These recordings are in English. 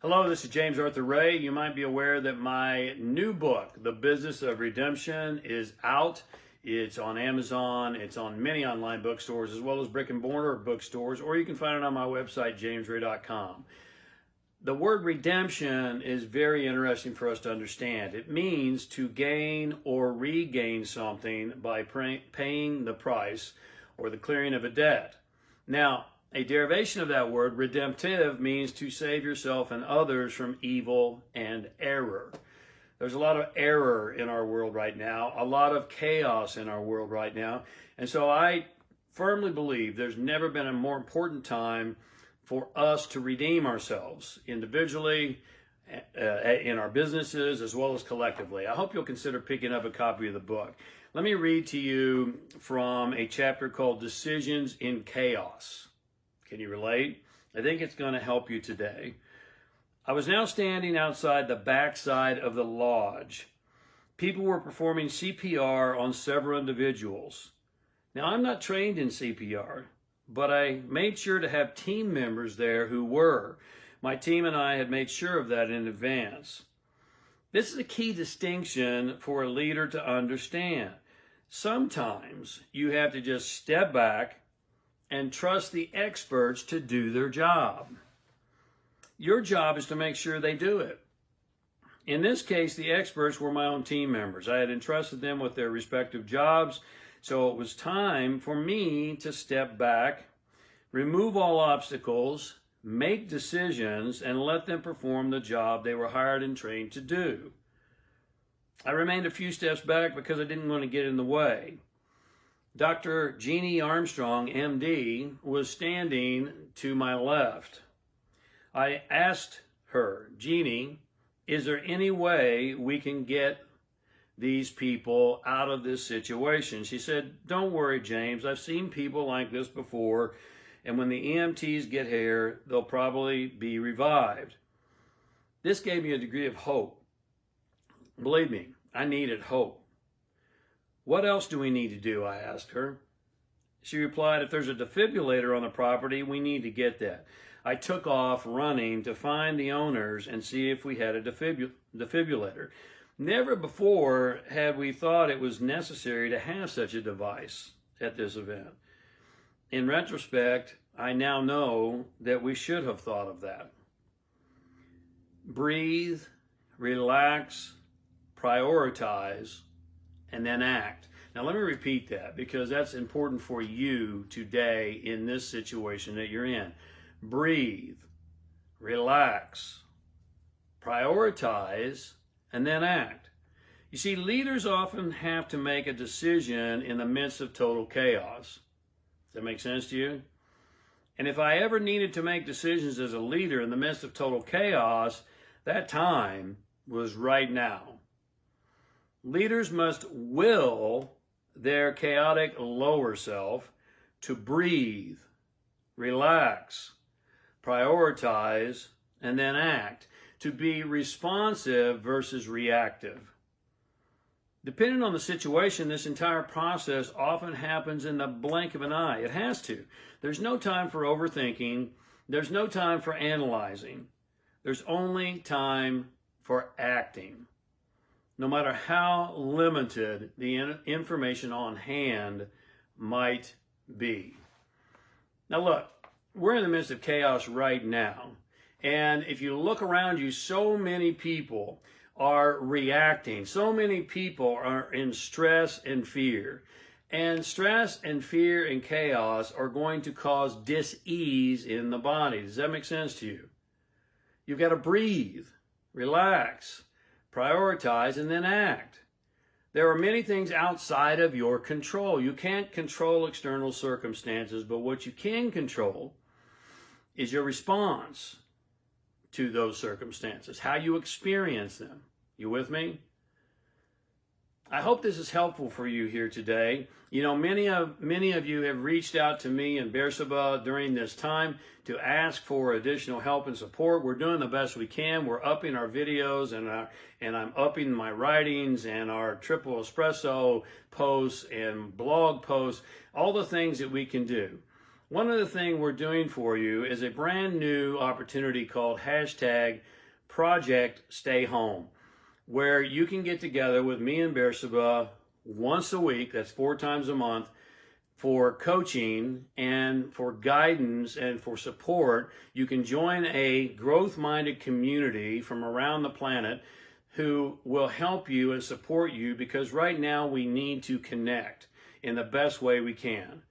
Hello, this is Jamesarthurray. You might be aware that my new book, The Business of Redemption, is out. It's on Amazon. It's on many online bookstores as well as brick and mortar bookstores, or you can find it on my website, jamesarthurray.com. The word redemption is very interesting for us to understand. It means to gain or regain something by paying the price or the clearing of a debt. Now, a derivation of that word, redemptive, means to save yourself and others from evil and error. There's a lot of error in our world right now, a lot of chaos in our world right now. And so I firmly believe there's never been a more important time for us to redeem ourselves individually, in our businesses, as well as collectively. I hope you'll consider picking up a copy of the book. Let me read to you from a chapter called Decisions in Chaos. Can you relate? I think it's going to help you today. I was now standing outside the backside of the lodge. People were performing CPR on several individuals. Now, I'm not trained in CPR, but I made sure to have team members there who were. My team and I had made sure of that in advance. This is a key distinction for a leader to understand. Sometimes you have to just step back and trust the experts to do their job. Your job is to make sure they do it. In this case, the experts were my own team members. I had entrusted them with their respective jobs, so it was time for me to step back, remove all obstacles, make decisions, and let them perform the job they were hired and trained to do. I remained a few steps back because I didn't want to get in the way. Dr. Jeannie Armstrong, MD, was standing to my left. I asked her, Jeannie, is there any way we can get these people out of this situation? She said, don't worry, James. I've seen people like this before, and when the EMTs get here, they'll probably be revived. This gave me a degree of hope. Believe me, I needed hope. What else do we need to do? I asked her. She replied, if there's a defibrillator on the property, we need to get that. I took off running to find the owners and see if we had a defibrillator. Never before had we thought it was necessary to have such a device at this event. In retrospect, I now know that we should have thought of that. Breathe, relax, prioritize, and then act. Now let me repeat that because that's important for you today in this situation that you're in. Breathe, relax, prioritize, and then act. You see, leaders often have to make a decision in the midst of total chaos. Does that make sense to you? And if I ever needed to make decisions as a leader in the midst of total chaos, that time was right now. Leaders must will their chaotic lower self to breathe, relax, prioritize, and then act, to be responsive versus reactive. Depending on the situation, this entire process often happens in the blink of an eye. It has to. There's no time for overthinking. There's no time for analyzing. There's only time for acting. No matter how limited the information on hand might be. Now look, we're in the midst of chaos right now. And if you look around you, so many people are reacting. So many people are in stress and fear. And stress and fear and chaos are going to cause dis-ease in the body. Does that make sense to you? You've got to breathe, relax, prioritize, and then act. There are many things outside of your control. You can't control external circumstances, but what you can control is your response to those circumstances, how you experience them. You with me? I hope this is helpful for you here today. You know, many of you have reached out to me in Bersabeh during this time to ask for additional help and support. We're doing the best we can. We're upping our videos and I'm upping my writings and our triple espresso posts and blog posts, all the things that we can do. One other thing we're doing for you is a brand new opportunity called hashtag Project Stay Home, where you can get together with me and Bersabeh once a week, that's 4 times a month, for coaching and for guidance and for support. You can join a growth-minded community from around the planet who will help you and support you, because right now we need to connect in the best way we can.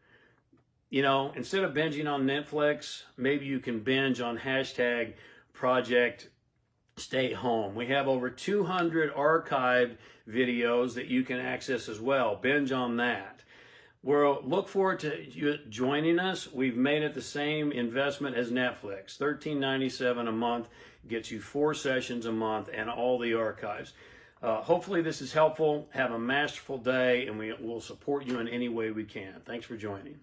You know, instead of binging on Netflix, maybe you can binge on hashtag Project Stay Home. We have over 200 archived videos that you can access as well. Binge on that. We'll look forward to you joining us. We've made it the same investment as Netflix. $13.97 a month gets you 4 sessions a month and all the archives. Hopefully this is helpful. Have a masterful day, and we will support you in any way we can. Thanks for joining.